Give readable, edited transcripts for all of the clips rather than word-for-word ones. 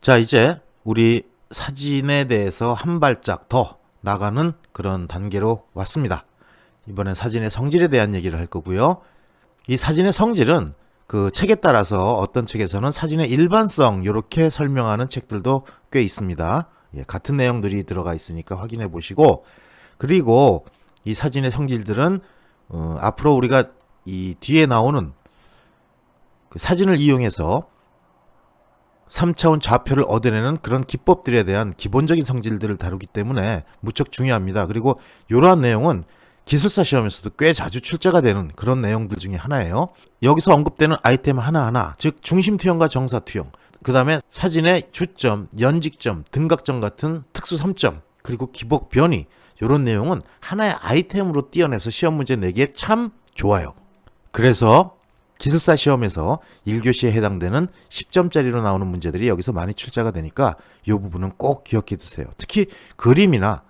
자, 이제 우리 사진에 대해서 한 발짝 더 나가는 그런 단계로 왔습니다. 이번엔 사진의 성질에 대한 얘기를 할 거고요. 이 사진의 성질은 그 책에 따라서 어떤 책에서는 사진의 일반성 이렇게 설명하는 책들도 꽤 있습니다. 같은 내용들이 들어가 있으니까 확인해 보시고, 그리고 이 사진의 성질들은 앞으로 우리가 이 뒤에 나오는 그 사진을 이용해서 3차원 좌표를 얻어내는 그런 기법들에 대한 기본적인 성질들을 다루기 때문에 무척 중요합니다. 그리고 이러한 내용은 기술사 시험에서도 꽤 자주 출제가 되는 그런 내용들 중에 하나예요. 여기서 언급되는 아이템 하나하나, 즉 중심투영과 정사투영, 그 다음에 사진의 주점, 연직점, 등각점 같은 특수 3점, 그리고 기복 변이, 이런 내용은 하나의 아이템으로 띄어내서 시험 문제 내기에 참 좋아요. 그래서 기술사 시험에서 1교시에 해당되는 10점짜리로 나오는 문제들이 여기서 많이 출제가 되니까 이 부분은 꼭 기억해 두세요. 특히 그림이나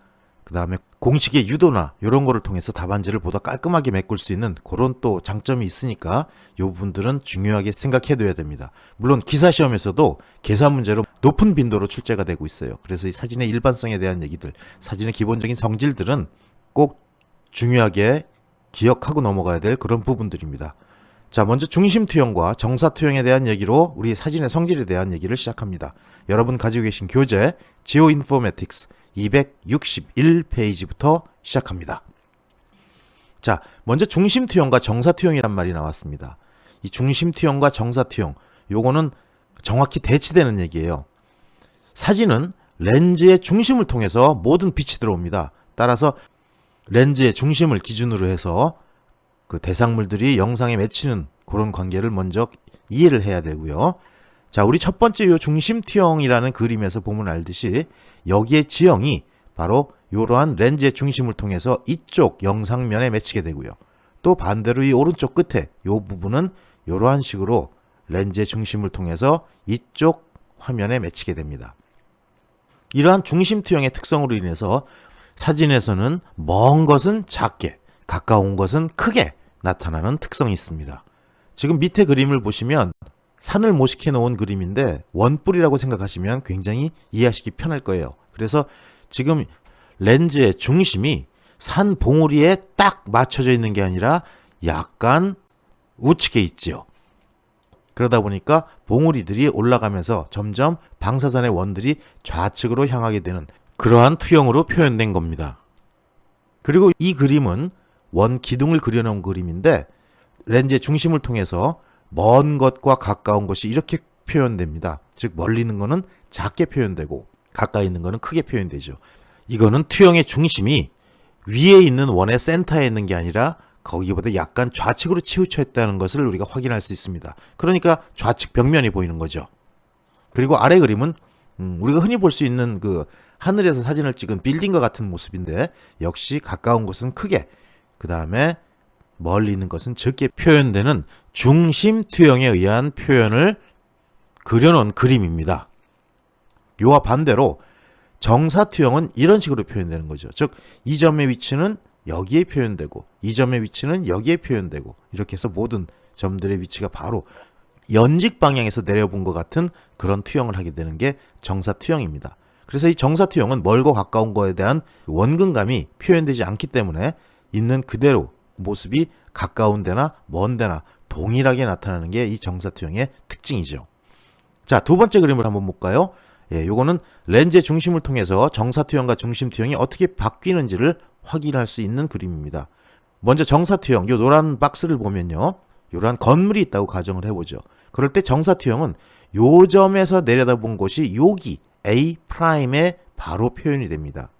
그 다음에 공식의 유도나 이런 거를 통해서 답안지를 보다 깔끔하게 메꿀 수 있는 그런 또 장점이 있으니까 이 부분들은 중요하게 생각해 둬야 됩니다. 물론 기사 시험에서도 계산 문제로 높은 빈도로 출제가 되고 있어요. 그래서 이 사진의 일반성에 대한 얘기들, 사진의 기본적인 성질들은 꼭 중요하게 기억하고 넘어가야 될 그런 부분들입니다. 자, 먼저 중심투영과 정사투영에 대한 얘기로 우리 사진의 성질에 대한 얘기를 시작합니다. 여러분 가지고 계신 교재 지오인포매틱스 261페이지부터 시작합니다. 자, 먼저 중심투영과 정사투영이란 말이 나왔습니다. 이 중심투영과 정사투영, 요거는 정확히 대치되는 얘기예요. 사진은 렌즈의 중심을 통해서 모든 빛이 들어옵니다. 따라서 렌즈의 중심을 기준으로 해서 그 대상물들이 영상에 맺히는 그런 관계를 먼저 이해를 해야 되고요. 자, 우리 첫 번째 요 중심투영이라는 그림에서 보면 알듯이 여기에 지형이 바로 이러한 렌즈의 중심을 통해서 이쪽 영상면에 맺히게 되고요. 또 반대로 이 오른쪽 끝에 이 부분은 이러한 식으로 렌즈의 중심을 통해서 이쪽 화면에 맺히게 됩니다. 이러한 중심투영의 특성으로 인해서 사진에서는 먼 것은 작게, 가까운 것은 크게 나타나는 특성이 있습니다. 지금 밑에 그림을 보시면 산을 모식해 놓은 그림인데 원뿔이라고 생각하시면 굉장히 이해하시기 편할 거예요. 그래서 지금 렌즈의 중심이 산 봉우리에 딱 맞춰져 있는 게 아니라 약간 우측에 있지요. 그러다 보니까 봉우리들이 올라가면서 점점 방사선의 원들이 좌측으로 향하게 되는 그러한 투영으로 표현된 겁니다. 그리고 이 그림은 원 기둥을 그려놓은 그림인데 렌즈의 중심을 통해서 먼 것과 가까운 것이 이렇게 표현됩니다. 즉 멀리 있는 거는 작게 표현되고 가까이 있는 거는 크게 표현되죠. 이거는 투영의 중심이 위에 있는 원의 센터에 있는 게 아니라 거기보다 약간 좌측으로 치우쳐 있다는 것을 우리가 확인할 수 있습니다. 그러니까 좌측 벽면이 보이는 거죠. 그리고 아래 그림은 우리가 흔히 볼 수 있는 그 하늘에서 사진을 찍은 빌딩과 같은 모습인데 역시 가까운 곳은 크게, 그 다음에 멀리 있는 것은 적게 표현되는 중심 투영에 의한 표현을 그려놓은 그림입니다. 이와 반대로 정사 투영은 이런 식으로 표현되는 거죠. 즉, 이 점의 위치는 여기에 표현되고 이 점의 위치는 여기에 표현되고 이렇게 해서 모든 점들의 위치가 바로 연직 방향에서 내려본 것 같은 그런 투영을 하게 되는 게 정사 투영입니다. 그래서 이 정사 투영은 멀고 가까운 거에 대한 원근감이 표현되지 않기 때문에 있는 그대로 모습이 가까운 데나 먼 데나 동일하게 나타나는 게 이 정사투영의 특징이죠. 자, 두 번째 그림을 한번 볼까요? 요거는 렌즈의 중심을 통해서 정사투영과 중심투영이 어떻게 바뀌는지를 확인할 수 있는 그림입니다. 먼저 정사투영, 요 노란 박스를 보면요, 요런 건물이 있다고 가정을 해보죠. 그럴 때 정사투영은 요 점에서 내려다본 곳이 여기 A'에 바로 표현이 됩니다.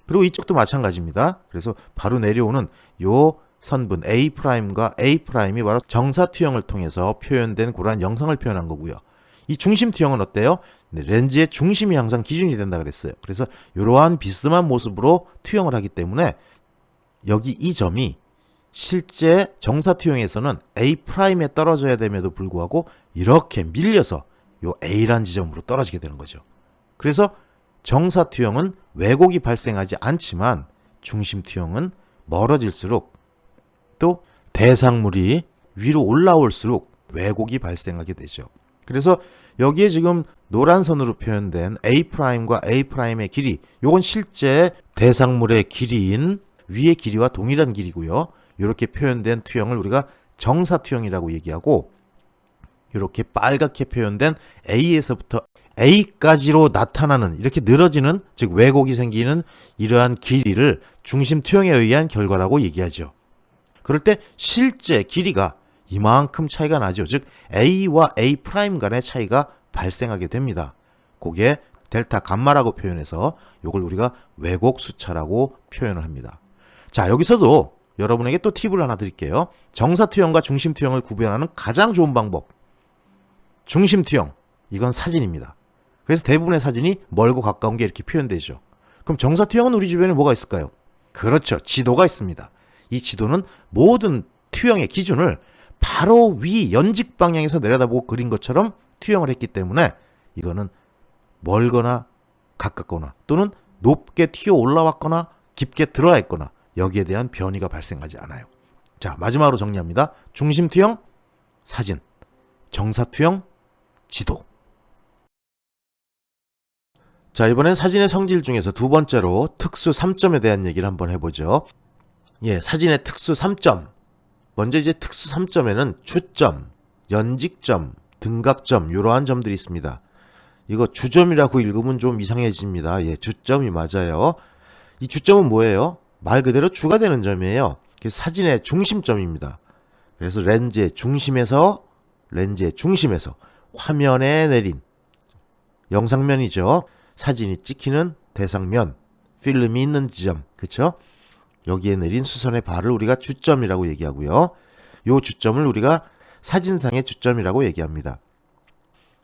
그리고 이쪽도 마찬가지입니다. 그래서 바로 내려오는 요 선분 A'과 A'이 바로 정사투영을 통해서 표현된 그러한 영상을 표현한 거고요. 이 중심투영은 어때요? 네, 렌즈의 중심이 항상 기준이 된다 그랬어요. 그래서 이러한 비스듬한 모습으로 투영을 하기 때문에 여기 이 점이 실제 정사투영에서는 A'에 떨어져야 됨에도 불구하고 이렇게 밀려서 요 A란 지점으로 떨어지게 되는 거죠. 그래서 정사투영은 왜곡이 발생하지 않지만 중심투영은 멀어질수록 또 대상물이 위로 올라올수록 왜곡이 발생하게 되죠. 그래서 여기에 지금 노란 선으로 표현된 A'과 A'의 길이, 요건 실제 대상물의 길이인 위의 길이와 동일한 길이고요. 이렇게 표현된 투영을 우리가 정사투영이라고 얘기하고, 이렇게 빨갛게 표현된 A에서부터 A까지로 나타나는, 이렇게 늘어지는, 즉 왜곡이 생기는 이러한 길이를 중심투영에 의한 결과라고 얘기하죠. 그럴 때 실제 길이가 이만큼 차이가 나죠. 즉 A와 A' 간의 차이가 발생하게 됩니다. 그게 델타 감마라고 표현해서 이걸 우리가 왜곡 수차라고 표현을 합니다. 자, 여기서도 여러분에게 또 팁을 하나 드릴게요. 정사투영과 중심투영을 구별하는 가장 좋은 방법, 중심투영, 이건 사진입니다. 그래서 대부분의 사진이 멀고 가까운 게 이렇게 표현되죠. 그럼 정사투영은 우리 주변에 뭐가 있을까요? 그렇죠, 지도가 있습니다. 이 지도는 모든 투영의 기준을 바로 위 연직 방향에서 내려다보고 그린 것처럼 투영을 했기 때문에 이거는 멀거나 가깝거나 또는 높게 튀어 올라왔거나 깊게 들어와 있거나 여기에 대한 변이가 발생하지 않아요. 자, 마지막으로 정리합니다. 중심투영, 사진. 정사투영, 지도. 자, 이번엔 사진의 성질 중에서 두 번째로 특수 3점에 대한 얘기를 한번 해보죠. 예, 사진의 특수 3점. 먼저 이제 특수 3점에는 주점, 연직점, 등각점, 이러한 점들이 있습니다. 이거 주점이라고 읽으면 좀 이상해집니다. 예, 주점이 맞아요. 이 주점은 뭐예요? 말 그대로 주가 되는 점이에요. 사진의 중심점입니다. 그래서 렌즈의 중심에서 화면에 내린 영상면이죠. 사진이 찍히는 대상면, 필름이 있는 지점, 그쵸? 여기에 내린 수선의 발을 우리가 주점이라고 얘기하고요. 요 주점을 우리가 사진상의 주점이라고 얘기합니다.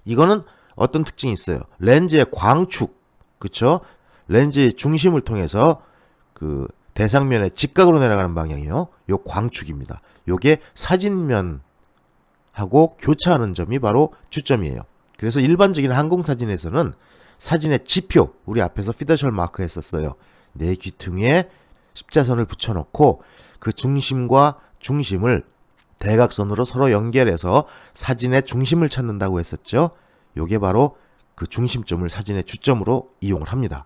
이거는 어떤 특징이 있어요? 렌즈의 광축, 그쵸? 렌즈의 중심을 통해서 그 대상면의 직각으로 내려가는 방향이요. 요 광축입니다. 요게 사진면하고 교차하는 점이 바로 주점이에요. 그래서 일반적인 항공사진에서는 사진의 지표, 우리 앞에서 피더셜 마크 했었어요. 내 귀퉁이에 십자선을 붙여놓고 그 중심과 중심을 대각선으로 서로 연결해서 사진의 중심을 찾는다고 했었죠. 요게 바로 그 중심점을 사진의 주점으로 이용을 합니다.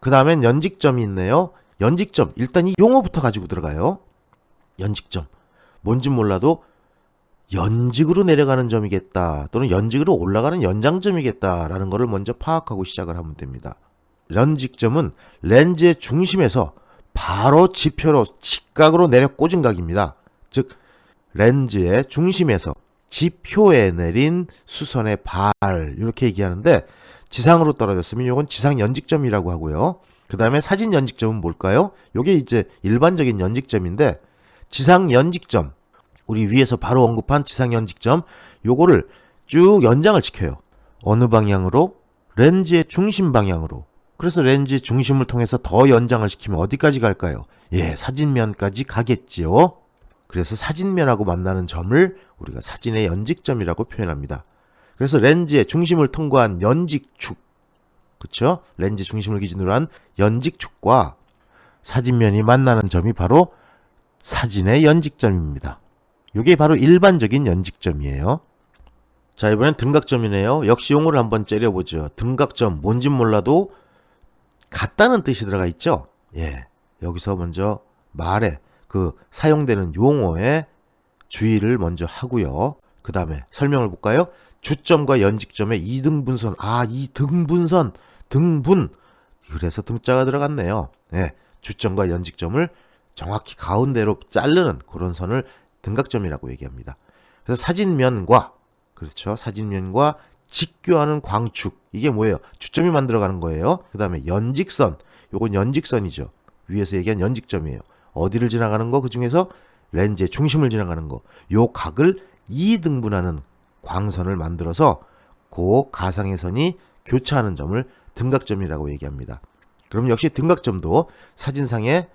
그 다음엔 연직점이 있네요. 연직점, 일단 이 용어부터 가지고 들어가요. 연직점, 뭔지 몰라도 연직으로 내려가는 점이겠다, 또는 연직으로 올라가는 연장점이겠다라는 것을 먼저 파악하고 시작을 하면 됩니다. 연직점은 렌즈의 중심에서 바로 지표로 직각으로 내려 꽂은 각입니다. 즉 렌즈의 중심에서 지표에 내린 수선의 발, 이렇게 얘기하는데, 지상으로 떨어졌으면 이건 지상 연직점이라고 하고요. 그 다음에 사진 연직점은 뭘까요? 이게 이제 일반적인 연직점인데, 지상 연직점, 우리 위에서 바로 언급한 지상 연직점, 요거를 쭉 연장을 시켜요. 어느 방향으로? 렌즈의 중심 방향으로. 그래서 렌즈의 중심을 통해서 더 연장을 시키면 어디까지 갈까요? 예, 사진면까지 가겠지요. 그래서 사진면하고 만나는 점을 우리가 사진의 연직점이라고 표현합니다. 그래서 렌즈의 중심을 통과한 연직축, 그쵸? 렌즈 중심을 기준으로 한 연직축과 사진면이 만나는 점이 바로 사진의 연직점입니다. 이게 바로 일반적인 연직점이에요. 자, 이번엔 등각점이네요. 역시 용어를 한번 째려보죠. 등각점, 뭔진 몰라도 같다는 뜻이 들어가 있죠. 예, 여기서 먼저 말에 그 사용되는 용어에 주의를 먼저 하고요. 그 다음에 설명을 볼까요? 주점과 연직점의 이등분선, 이 등분선, 등분, 그래서 등자가 들어갔네요. 예, 주점과 연직점을 정확히 가운데로 자르는 그런 선을 등각점이라고 얘기합니다. 그래서 사진면과, 그렇죠, 사진면과 직교하는 광축, 이게 뭐예요? 주점이 만들어가는 거예요. 그 다음에 연직선, 요건 연직선이죠. 위에서 얘기한 연직점이에요. 어디를 지나가는 거? 그 중에서 렌즈의 중심을 지나가는 거. 요 각을 2등분하는 광선을 만들어서 그 가상의 선이 교차하는 점을 등각점이라고 얘기합니다. 그럼 역시 등각점도 사진상에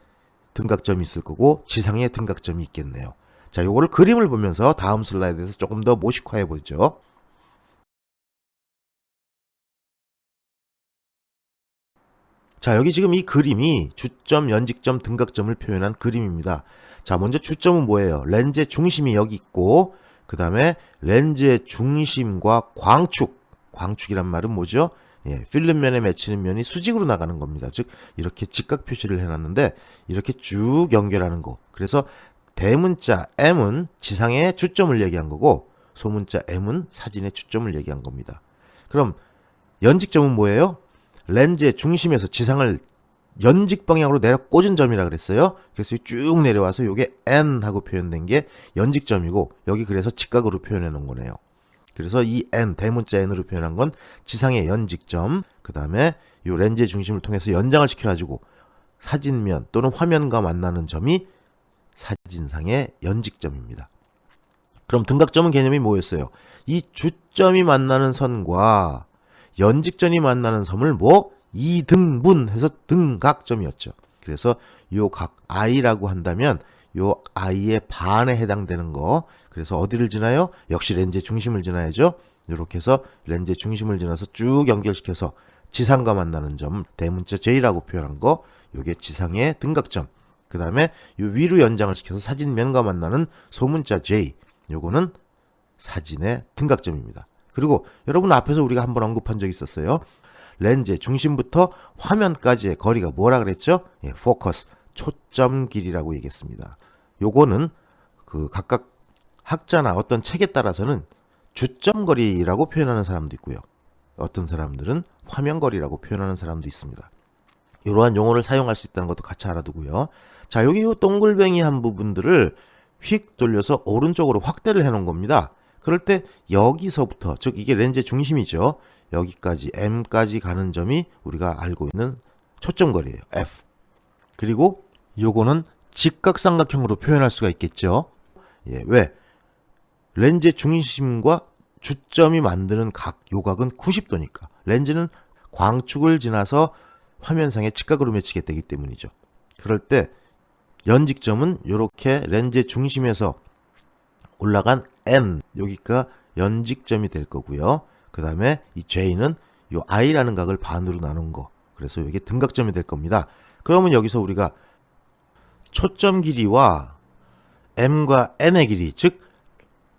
등각점이 있을 거고 지상에 등각점이 있겠네요. 자, 요거를 그림을 보면서 다음 슬라이드에서 조금 더 모식화해 보죠. 자, 여기 지금 이 그림이 주점, 연직점, 등각점을 표현한 그림입니다. 자, 먼저 주점은 뭐예요? 렌즈의 중심이 여기 있고, 그 다음에 렌즈의 중심과 광축이란 말은 뭐죠? 예, 필름면에 맺히는 면이 수직으로 나가는 겁니다. 즉 이렇게 직각 표시를 해놨는데 이렇게 쭉 연결하는 거. 그래서 대문자 M은 지상의 주점을 얘기한 거고 소문자 M은 사진의 주점을 얘기한 겁니다. 그럼 연직점은 뭐예요? 렌즈의 중심에서 지상을 연직 방향으로 내려 꽂은 점이라 그랬어요. 그래서 쭉 내려와서 이게 N 하고 표현된 게 연직점이고 여기 그래서 직각으로 표현해 놓은 거네요. 그래서 이 N, 대문자 N으로 표현한 건 지상의 연직점, 그 다음에 이 렌즈의 중심을 통해서 연장을 시켜가지고 사진면 또는 화면과 만나는 점이 사진상의 연직점입니다. 그럼 등각점은 개념이 뭐였어요? 이 주점이 만나는 선과 연직점이 만나는 섬을 뭐? 이등분해서 등각점이었죠. 그래서 요 각 I라고 한다면 요 I의 반에 해당되는 거. 그래서 어디를 지나요? 역시 렌즈의 중심을 지나야죠. 이렇게 해서 렌즈의 중심을 지나서 쭉 연결시켜서 지상과 만나는 점, 대문자 J라고 표현한 거. 요게 지상의 등각점. 그 다음에 요 위로 연장을 시켜서 사진면과 만나는 소문자 J. 요거는 사진의 등각점입니다. 그리고 여러분 앞에서 우리가 한번 언급한 적이 있었어요. 렌즈의 중심부터 화면까지의 거리가 뭐라 그랬죠? 예, 포커스, 초점 길이라고 얘기했습니다. 요거는 그 각각 학자나 어떤 책에 따라서는 주점 거리라고 표현하는 사람도 있고요. 어떤 사람들은 화면 거리라고 표현하는 사람도 있습니다. 이러한 용어를 사용할 수 있다는 것도 같이 알아두고요. 자, 여기 요 동글뱅이 한 부분들을 휙 돌려서 오른쪽으로 확대를 해 놓은 겁니다. 그럴 때 여기서부터, 즉 이게 렌즈의 중심이죠. 여기까지 M까지 가는 점이 우리가 알고 있는 초점거리예요. F. 그리고 요거는 직각삼각형으로 표현할 수가 있겠죠. 예, 왜? 렌즈의 중심과 주점이 만드는 각, 요 각은 90도니까. 렌즈는 광축을 지나서 화면상에 직각으로 맺히게 되기 때문이죠. 그럴 때 연직점은 이렇게 렌즈의 중심에서 올라간 N, 여기가 연직점이 될 거고요. 그 다음에 이 J는 이 I라는 각을 반으로 나눈 거. 그래서 이게 등각점이 될 겁니다. 그러면 여기서 우리가 초점 길이와 M과 N의 길이, 즉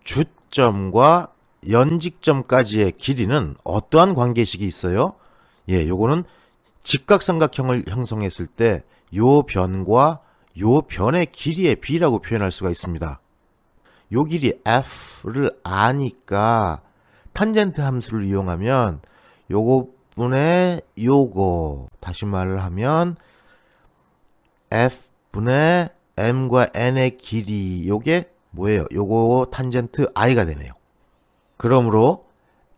주점과 연직점까지의 길이는 어떠한 관계식이 있어요? 예, 요거는 직각삼각형을 형성했을 때 요 변과 요 변의 길이의 비라고 표현할 수가 있습니다. 요 길이 F를 아니까 탄젠트 함수를 이용하면 요거분의 요거, 다시 말을 하면 F분의 M과 N의 길이, 요게 뭐예요? 요거 탄젠트 I가 되네요. 그러므로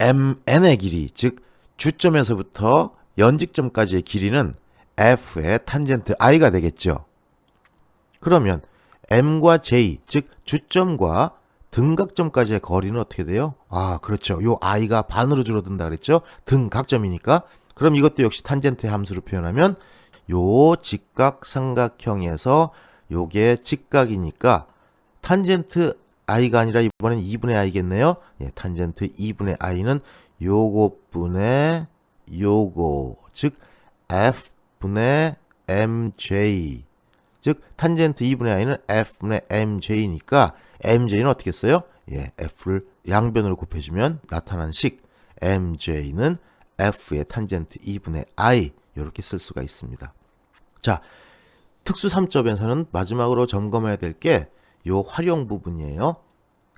MN의 길이, 즉 주점에서부터 연직점까지의 길이는 F의 탄젠트 I가 되겠죠. 그러면 M과 J, 즉 주점과 등각점까지의 거리는 어떻게 돼요? 아, 그렇죠. 요 I가 반으로 줄어든다 그랬죠? 등각점이니까. 그럼 이것도 역시 탄젠트의 함수로 표현하면 요 직각삼각형에서 요게 직각이니까 탄젠트 I가 아니라 이번엔 2분의 I겠네요. 예, 탄젠트 2분의 I는 요거분의 요거, 즉 F분의 MJ, 즉 탄젠트 2분의 I는 F분의 MJ니까 MJ는 어떻게 써요? 예, F를 양변으로 곱해주면 나타난 식 MJ는 F의 탄젠트 2분의 I, 이렇게 쓸 수가 있습니다. 자, 특수 3점에서는 마지막으로 점검해야 될 게 요 활용 부분이에요.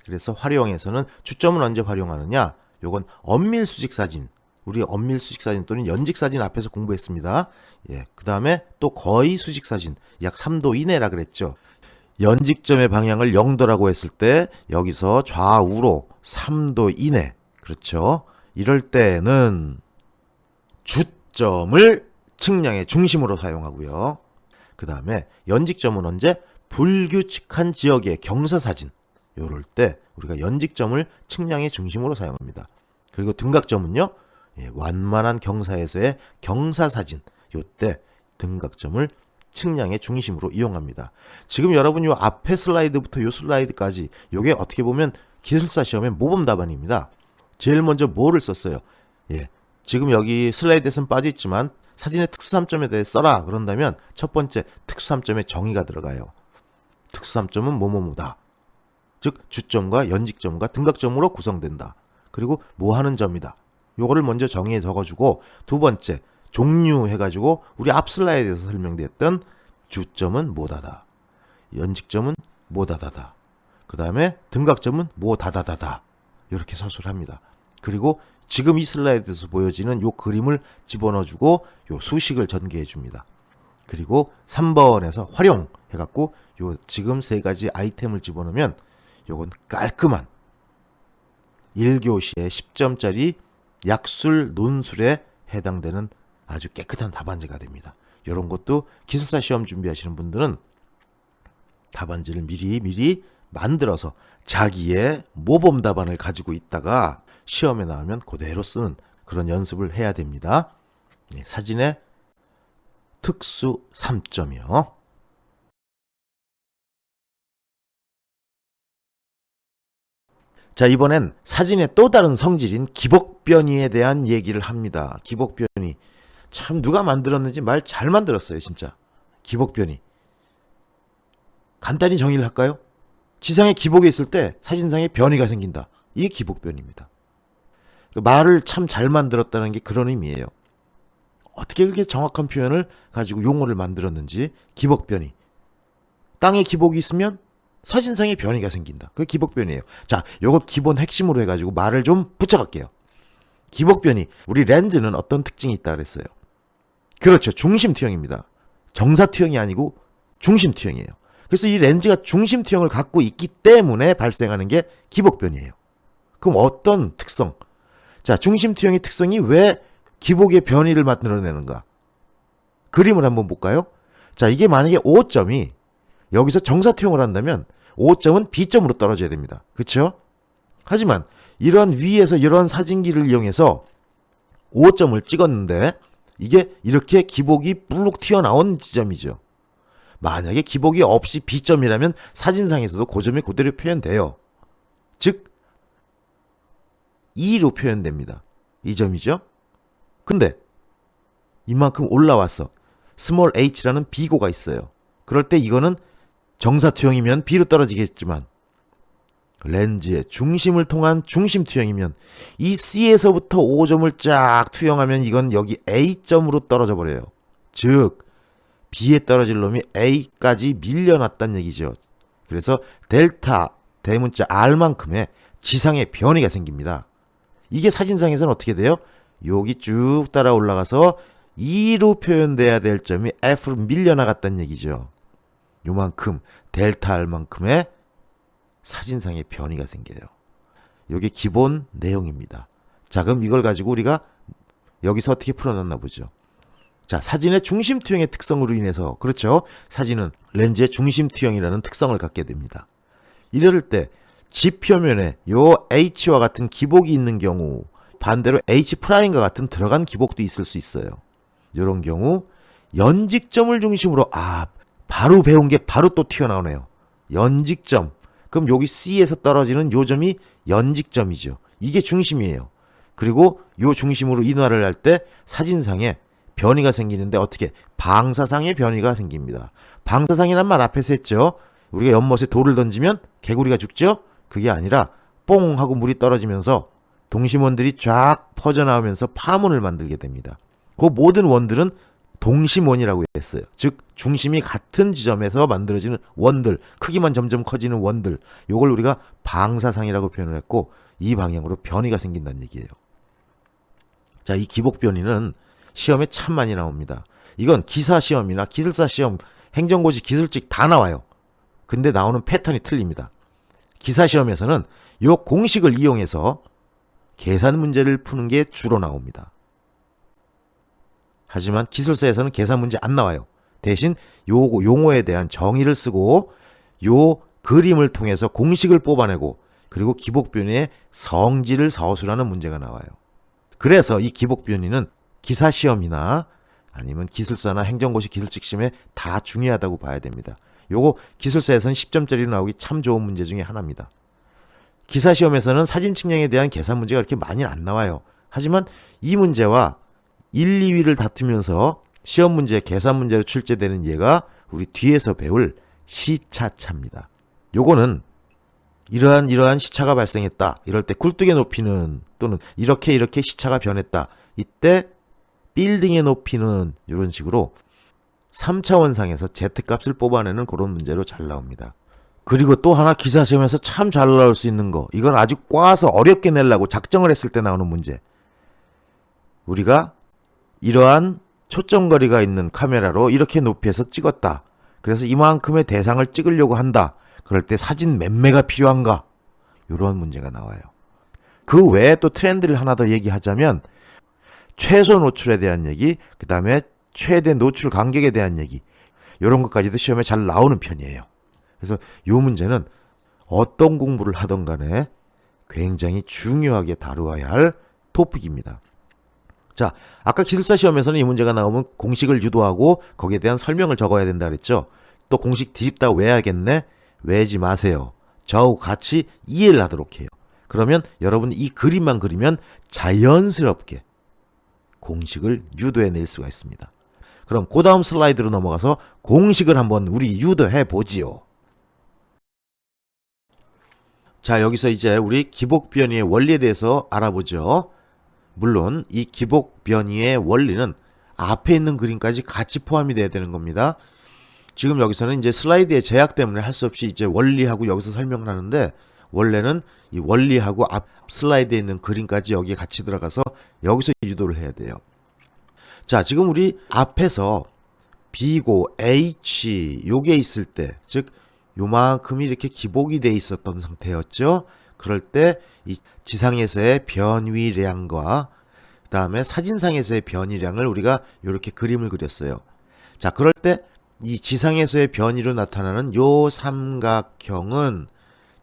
그래서 활용에서는 주점은 언제 활용하느냐? 요건 엄밀 수직 사진, 우리 엄밀 수직 사진 또는 연직 사진 앞에서 공부했습니다. 예, 그 다음에 또 거의 수직 사진, 약 3도 이내라 그랬죠. 연직점의 방향을 0도라고 했을 때 여기서 좌우로 3도 이내, 그렇죠. 이럴 때는 주점을 측량의 중심으로 사용하고요. 그 다음에 연직점은 언제? 불규칙한 지역의 경사사진, 요럴 때 우리가 연직점을 측량의 중심으로 사용합니다. 그리고 등각점은요, 예, 완만한 경사에서의 경사사진, 요때 등각점을 측량의 중심으로 이용합니다. 지금 여러분 요 앞에 슬라이드부터 요 슬라이드까지 요게 어떻게 보면 기술사 시험의 모범 답안입니다. 제일 먼저 뭐를 썼어요? 예, 지금 여기 슬라이드에서는 빠져있지만 사진의 특수 3점에 대해 써라 그런다면 첫 번째 특수 3점의 정의가 들어가요. 특수 3점은 뭐뭐뭐다. 즉 주점과 연직점과 등각점으로 구성된다. 그리고 뭐 하는 점이다. 요거를 먼저 정의해 적어주고 두 번째 종류 해가지고 우리 앞 슬라이드에서 설명됐던 주점은 뭐다다. 연직점은 뭐다다다. 그 다음에 등각점은 뭐다다다다. 이렇게 서술을 합니다. 그리고 지금 이 슬라이드에서 보여지는 요 그림을 집어넣어주고 요 수식을 전개해 줍니다. 그리고 3번에서 활용 해갖고 요 지금 세 가지 아이템을 집어넣으면 요건 깔끔한 1교시에 10점짜리 약술 논술에 해당되는 아주 깨끗한 답안지가 됩니다. 이런 것도 기술사 시험 준비하시는 분들은 답안지를 미리 만들어서 자기의 모범 답안을 가지고 있다가 시험에 나오면 그대로 쓰는 그런 연습을 해야 됩니다. 사진의 특수 3점이요. 자, 이번엔 사진의 또 다른 성질인 기복변이에 대한 얘기를 합니다. 기복변이. 참 누가 만들었는지 말 잘 만들었어요, 진짜. 기복변이. 간단히 정의를 할까요? 지상에 기복이 있을 때 사진상에 변이가 생긴다. 이게 기복변입니다. 말을 참 잘 만들었다는 게 그런 의미예요. 어떻게 그렇게 정확한 표현을 가지고 용어를 만들었는지. 기복변이. 땅에 기복이 있으면 사진상에 변이가 생긴다. 그게 기복변이에요. 자, 요걸 기본 핵심으로 해가지고 말을 좀 붙여갈게요. 기복변이. 우리 렌즈는 어떤 특징이 있다 그랬어요? 그렇죠. 중심투영입니다. 정사투영이 아니고 중심투영이에요. 그래서 이 렌즈가 중심투영을 갖고 있기 때문에 발생하는 게 기복변이에요. 그럼 어떤 특성? 자, 중심투영의 특성이 왜 기복의 변이를 만들어내는가? 그림을 한번 볼까요? 자, 이게 만약에 O점이 여기서 정사투영을 한다면 O점은 B점으로 떨어져야 됩니다. 그렇죠? 하지만 이런 위에서 이런 사진기를 이용해서 O점을 찍었는데 이게 이렇게 기복이 불룩 튀어나온 지점이죠. 만약에 기복이 없이 B점이라면 사진상에서도 그 점이 그대로 표현돼요. 즉 2로 표현됩니다. 이 점이죠. 근데 이만큼 올라왔어. 스몰 h라는 비고가 있어요. 그럴 때 이거는 정사투영이면 B로 떨어지겠지만 렌즈의 중심을 통한 중심투영이면 이 C에서부터 O점을 쫙 투영하면 이건 여기 A점으로 떨어져 버려요. 즉 B에 떨어질 놈이 A까지 밀려났다는 얘기죠. 그래서 델타 대문자 R만큼의 지상의 변이가 생깁니다. 이게 사진상에서는 어떻게 돼요? 여기 쭉 따라 올라가서 2로 표현돼야 될 점이 F로 밀려나갔다는 얘기죠. 요만큼 델타 R만큼의 사진상의 변이가 생겨요. 이게 기본 내용입니다. 자, 그럼 이걸 가지고 우리가 여기서 어떻게 풀어놨나 보죠. 자, 사진의 중심투영의 특성으로 인해서, 그렇죠, 사진은 렌즈의 중심투영이라는 특성을 갖게 됩니다. 이럴 때 지표면에 요 H와 같은 기복이 있는 경우, 반대로 H'과 같은 들어간 기복도 있을 수 있어요. 이런 경우 연직점을 중심으로 바로 배운 게 바로 또 튀어나오네요. 연직점. 그럼 여기 C에서 떨어지는 요 점이 연직점이죠. 이게 중심이에요. 그리고 요 중심으로 인화를 할 때 사진상에 변이가 생기는데 어떻게? 방사상의 변이가 생깁니다. 방사상이란 말 앞에서 했죠. 우리가 연못에 돌을 던지면 개구리가 죽죠? 그게 아니라 뽕 하고 물이 떨어지면서 동심원들이 쫙 퍼져나오면서 파문을 만들게 됩니다. 그 모든 원들은 동심원이라고 했어요. 즉 중심이 같은 지점에서 만들어지는 원들, 크기만 점점 커지는 원들, 요걸 우리가 방사상이라고 표현을 했고 이 방향으로 변이가 생긴다는 얘기예요. 자, 이 기복변이는 시험에 참 많이 나옵니다. 이건 기사 시험이나 기술사 시험, 행정고시 기술직 다 나와요. 근데 나오는 패턴이 틀립니다. 기사 시험에서는 요 공식을 이용해서 계산 문제를 푸는 게 주로 나옵니다. 하지만 기술사에서는 계산 문제 안 나와요. 대신 요 용어에 대한 정의를 쓰고 요 그림을 통해서 공식을 뽑아내고 그리고 기복변이의 성질을 서술하는 문제가 나와요. 그래서 이 기복변이는 기사시험이나 아니면 기술사나 행정고시 기술직 시험에 다 중요하다고 봐야 됩니다. 요거 기술사에서는 10점짜리로 나오기 참 좋은 문제 중에 하나입니다. 기사시험에서는 사진 측량에 대한 계산 문제가 그렇게 많이 안 나와요. 하지만 이 문제와 1, 2위를 다투면서 시험 문제, 계산 문제로 출제되는 예가 우리 뒤에서 배울 시차차입니다. 요거는 이러한 시차가 발생했다. 이럴 때 굴뚝의 높이는 또는 이렇게 시차가 변했다. 이때 빌딩의 높이는 이런 식으로 3차원상에서 Z값을 뽑아내는 그런 문제로 잘 나옵니다. 그리고 또 하나 기사 시험에서 참 잘 나올 수 있는 거. 이건 아주 꽈서 어렵게 내려고 작정을 했을 때 나오는 문제. 우리가 이러한 초점거리가 있는 카메라로 이렇게 높이에서 찍었다. 그래서 이만큼의 대상을 찍으려고 한다. 그럴 때 사진 몇 매가 필요한가? 이런 문제가 나와요. 그 외에 또 트렌드를 하나 더 얘기하자면 최소 노출에 대한 얘기, 그 다음에 최대 노출 간격에 대한 얘기, 이런 것까지도 시험에 잘 나오는 편이에요. 그래서 이 문제는 어떤 공부를 하던 간에 굉장히 중요하게 다루어야 할 토픽입니다. 자, 아까 기술사 시험에서는 이 문제가 나오면 공식을 유도하고 거기에 대한 설명을 적어야 된다 그랬죠. 또 공식 드립다 외야겠네? 외지 마세요. 저하고 같이 이해를 하도록 해요. 그러면 여러분이 이 그림만 그리면 자연스럽게 공식을 유도해낼 수가 있습니다. 그럼 그 다음 슬라이드로 넘어가서 공식을 한번 우리 유도해 보지요. 자, 여기서 이제 우리 기복 변이의 원리에 대해서 알아보죠. 물론 이 기복 변이의 원리는 앞에 있는 그림까지 같이 포함이 돼야 되는 겁니다. 지금 여기서는 이제 슬라이드의 제약 때문에 할 수 없이 이제 원리하고 여기서 설명을 하는데, 원래는 이 원리하고 앞 슬라이드에 있는 그림까지 여기에 같이 들어가서 여기서 유도를 해야 돼요. 자, 지금 우리 앞에서 B고 H 요게 있을 때, 즉 요만큼이 이렇게 기복이 돼 있었던 상태였죠. 그럴 때 이 지상에서의 변위량과 그 다음에 사진상에서의 변위량을 우리가 이렇게 그림을 그렸어요. 자, 그럴 때 이 지상에서의 변이로 나타나는 요 삼각형은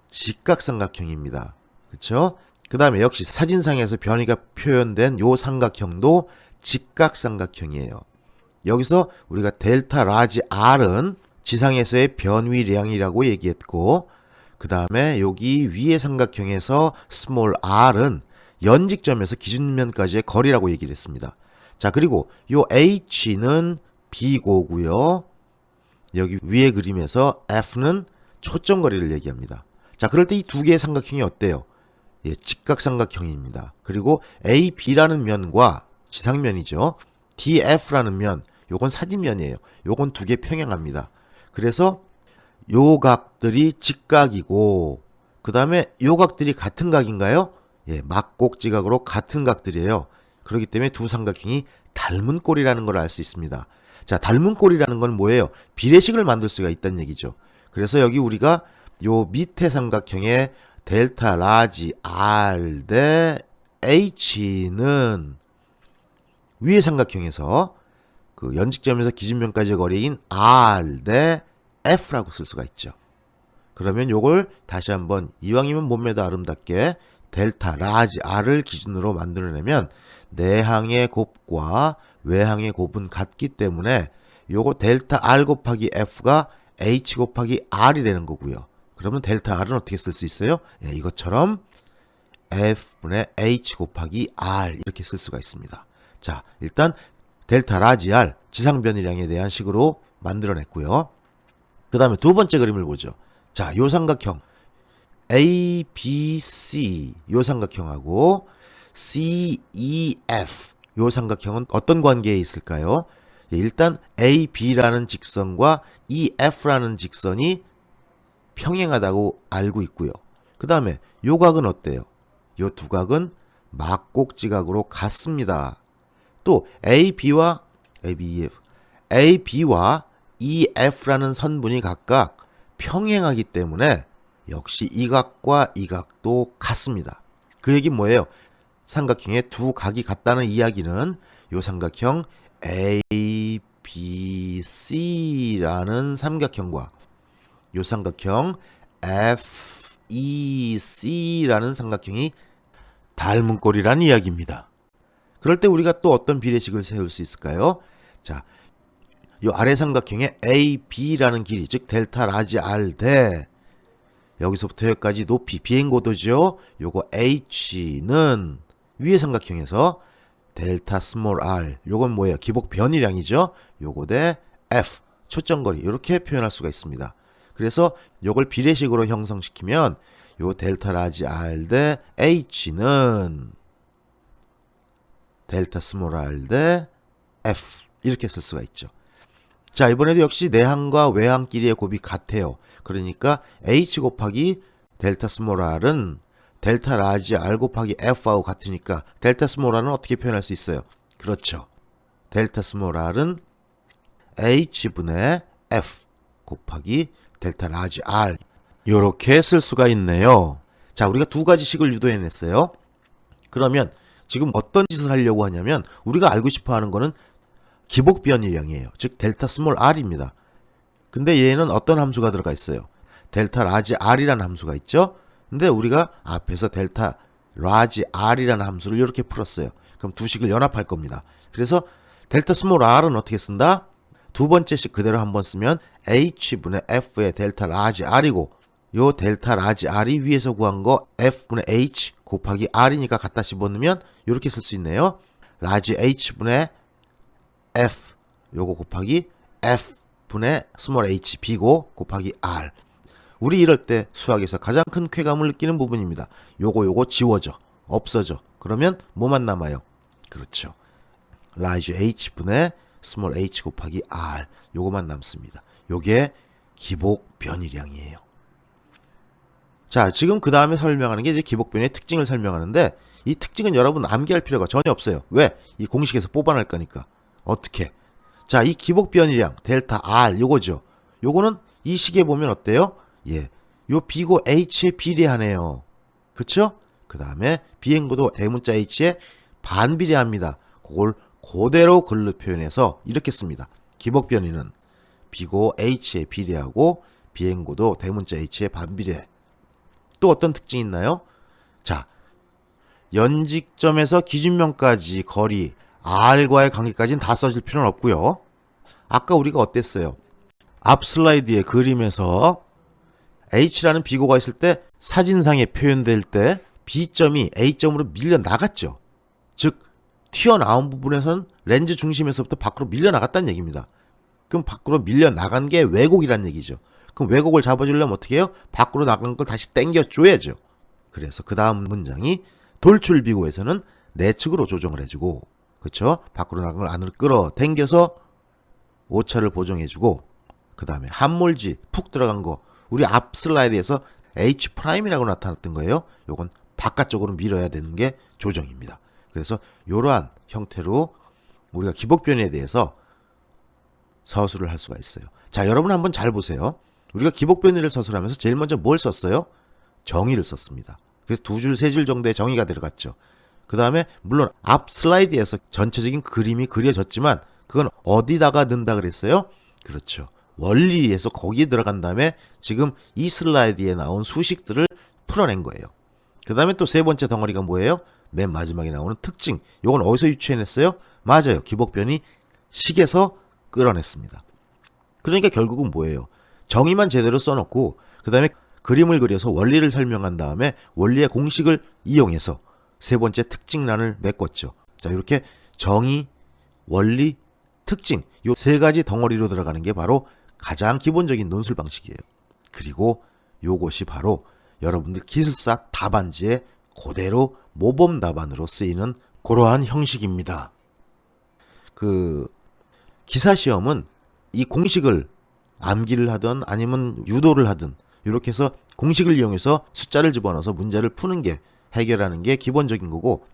직각삼각형입니다. 그렇죠? 그 다음에 역시 사진상에서 변이가 표현된 요 삼각형도 직각삼각형이에요. 여기서 우리가 델타 라지 R은 지상에서의 변위량이라고 얘기했고, 그 다음에 여기 위의 삼각형에서 스몰 r은 연직점에서 기준면까지의 거리라고 얘기를 했습니다. 자, 그리고 요 h는 비고고요. 여기 위의 그림에서 f는 초점거리를 얘기합니다. 자, 그럴 때 이 두 개의 삼각형이 어때요? 예, 직각삼각형입니다. 그리고 AB라는 면과 지상면이죠. DF라는 면, 요건 사진면이에요. 요건 두 개 평행합니다. 그래서 요 각들이 직각이고, 그 다음에 요 각들이 같은 각인가요? 예, 막곡지각으로 같은 각들이에요. 그렇기 때문에 두 삼각형이 닮은 꼴이라는 걸 알 수 있습니다. 자, 닮은 꼴이라는 건 뭐예요? 비례식을 만들 수가 있다는 얘기죠. 그래서 여기 우리가 요 밑에 삼각형의 델타 라지 R 대 H는 위의 삼각형에서 그 연직점에서 기준면까지의 거리인 R 대 F라고 쓸 수가 있죠. 그러면 요걸 다시 한번 이왕이면 몸매도 아름답게 델타 라지 R을 기준으로 만들어내면 내항의 곱과 외항의 곱은 같기 때문에 요거 델타 R 곱하기 F가 H 곱하기 R이 되는 거고요. 그러면 델타 R은 어떻게 쓸 수 있어요? 예, 이것처럼 F분의 H 곱하기 R 이렇게 쓸 수가 있습니다. 자, 일단 델타 라지 R 지상변이량에 대한 식으로 만들어냈고요. 그 다음에 두 번째 그림을 보죠. 자, 요 삼각형 ABC 요 삼각형하고 CEF 요 삼각형은 어떤 관계에 있을까요? 일단 AB라는 직선과 EF라는 직선이 평행하다고 알고 있고요. 그 다음에 요 각은 어때요? 요 두 각은 막곡지각으로 같습니다. 또 AB와 EF라는 선분이 각각 평행하기 때문에 역시 이 각과 이 각도 같습니다. 그 얘기는 뭐예요? 삼각형의 두 각이 같다는 이야기는 요 삼각형 ABC라는 삼각형과 요 삼각형 FEC라는 삼각형이 닮은 꼴이라는 이야기입니다. 그럴 때 우리가 또 어떤 비례식을 세울 수 있을까요? 자, 요 아래 삼각형의 AB라는 길이, 즉 델타 라지 R 대 여기서부터 여기까지 높이 비행고도죠. 요거 H는 위의 삼각형에서 델타 스몰 r, 요건 뭐예요? 기복 변이량이죠. 요거 대 F, 초점거리, 이렇게 표현할 수가 있습니다. 그래서 요걸 비례식으로 형성시키면 요 델타 라지 R 대 H는 델타 스몰 R 대 F 이렇게 쓸 수가 있죠. 자, 이번에도 역시 내항과 외항끼리의 곱이 같아요. 그러니까 H 곱하기 델타 스몰 R은 델타 라지 R 곱하기 F하고 같으니까 델타 스몰 R은 어떻게 표현할 수 있어요? 그렇죠. 델타 스몰 R은 H분의 F 곱하기 델타 라지 R 이렇게 쓸 수가 있네요. 자, 우리가 두 가지 식을 유도해냈어요. 그러면 지금 어떤 짓을 하려고 하냐면 우리가 알고 싶어하는 거는 기복 변이량이에요. 즉 델타 스몰 R입니다. 근데 얘는 어떤 함수가 들어가 있어요? 델타 라지 R이라는 함수가 있죠. 근데 우리가 앞에서 델타 라지 R이라는 함수를 이렇게 풀었어요. 그럼 두 식을 연합할 겁니다. 그래서 델타 스몰 R은 어떻게 쓴다? 두 번째 식 그대로 한번 쓰면 H분의 F의 델타 라지 R이고 요 델타 라지 R이 위에서 구한 거 F분의 H 곱하기 R이니까 갖다 집어넣으면 이렇게 쓸 수 있네요. 라지 H분의 F 요거 곱하기 F분의 스몰 h B고 곱하기 R. 우리 이럴 때 수학에서 가장 큰 쾌감을 느끼는 부분입니다. 요거 지워져. 없어져. 그러면 뭐만 남아요? 그렇죠. 라지 H분의 스몰 h 곱하기 R 요거만 남습니다. 요게 기복 변이량이에요. 자, 지금 그 다음에 설명하는 게 이제 기복 변이의 특징을 설명하는데 이 특징은 여러분 암기할 필요가 전혀 없어요. 왜? 이 공식에서 뽑아낼 거니까. 어떻게? 자, 이 기복 변이량 델타 R 요거죠. 요거는 이 식에 보면 어때요? 예, 요 B고 H에 비례하네요. 그쵸? 그 다음에 비행고도 대문자 H에 반비례합니다. 그걸 그대로 글로 표현해서 이렇게 씁니다. 기복 변이는 B고 H에 비례하고 비행고도 대문자 H에 반비례. 또 어떤 특징이 있나요? 자, 연직점에서 기준면까지 거리 R과의 관계까지는 다 써질 필요는 없고요. 아까 우리가 어땠어요? 앞 슬라이드의 그림에서 H라는 비고가 있을 때 사진상에 표현될 때 B점이 A점으로 밀려 나갔죠. 즉 튀어나온 부분에서는 렌즈 중심에서부터 밖으로 밀려 나갔다는 얘기입니다. 그럼 밖으로 밀려 나간 게 왜곡이란 얘기죠. 그럼 왜곡을 잡아주려면 어떻게 해요? 밖으로 나간 걸 다시 당겨줘야죠. 그래서 그 다음 문장이 돌출 비고에서는 내측으로 조정을 해주고, 그쵸? 밖으로 나간 걸 안으로 끌어 당겨서 오차를 보정해주고, 그 다음에 함몰지 푹 들어간 거, 우리 앞 슬라이드에서 H'이라고 나타났던 거예요. 요건 바깥쪽으로 밀어야 되는 게 조정입니다. 그래서 이러한 형태로 우리가 기복 변이에 대해서 서술을 할 수가 있어요. 자, 여러분 한번 잘 보세요. 우리가 기복 변이를 서술하면서 제일 먼저 뭘 썼어요? 정의를 썼습니다. 그래서 두 줄, 세 줄 정도의 정의가 들어갔죠. 그 다음에 물론 앞 슬라이드에서 전체적인 그림이 그려졌지만 그건 어디다가 넣는다 그랬어요? 그렇죠. 원리에서 거기에 들어간 다음에 지금 이 슬라이드에 나온 수식들을 풀어낸 거예요. 그 다음에 또 세 번째 덩어리가 뭐예요? 맨 마지막에 나오는 특징. 이건 어디서 유추해냈어요? 맞아요. 기복 변이 식에서 끌어냈습니다. 그러니까 결국은 뭐예요? 정의만 제대로 써놓고 그 다음에 그림을 그려서 원리를 설명한 다음에 원리의 공식을 이용해서 세 번째 특징란을 메꿨죠. 자, 이렇게 정의, 원리, 특징 요 세 가지 덩어리로 들어가는 게 바로 가장 기본적인 논술 방식이에요. 그리고 요것이 바로 여러분들 기술사 답안지에 그대로 모범 답안으로 쓰이는 그러한 형식입니다. 그 기사 시험은 이 공식을 암기를 하든 아니면 유도를 하든 이렇게 해서 공식을 이용해서 숫자를 집어넣어서 문제를 푸는 게 해결하는 게 기본적인 거고,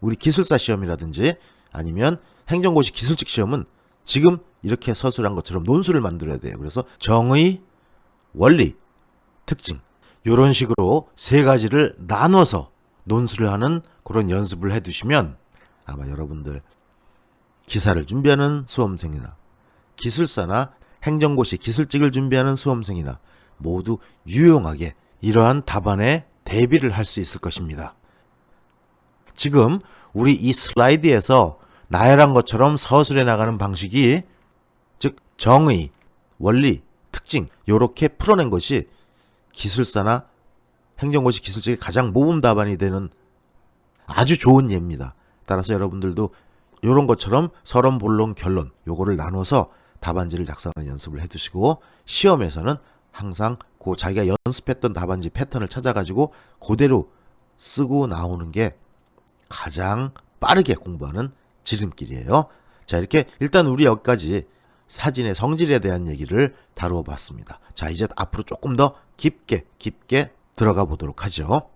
우리 기술사 시험이라든지 아니면 행정고시 기술직 시험은 지금 이렇게 서술한 것처럼 논술을 만들어야 돼요. 그래서 정의, 원리, 특징 이런 식으로 세 가지를 나눠서 논술을 하는 그런 연습을 해두시면 아마 여러분들 기사를 준비하는 수험생이나 기술사나 행정고시 기술직을 준비하는 수험생이나 모두 유용하게 이러한 답안에 대비를 할 수 있을 것입니다. 지금 우리 이 슬라이드에서 나열한 것처럼 서술해 나가는 방식이, 즉 정의, 원리, 특징 이렇게 풀어낸 것이 기술사나 행정고시 기술직의 가장 모범 답안이 되는 아주 좋은 예입니다. 따라서 여러분들도 이런 것처럼 서론, 본론, 결론 요거를 나눠서 답안지를 작성하는 연습을 해두시고 시험에서는 항상 그 자기가 연습했던 답안지 패턴을 찾아가지고 그대로 쓰고 나오는 게 가장 빠르게 공부하는 지름길이에요. 자, 이렇게 일단 우리 여기까지 사진의 성질에 대한 얘기를 다루어 봤습니다. 자, 이제 앞으로 조금 더 깊게 들어가 보도록 하죠.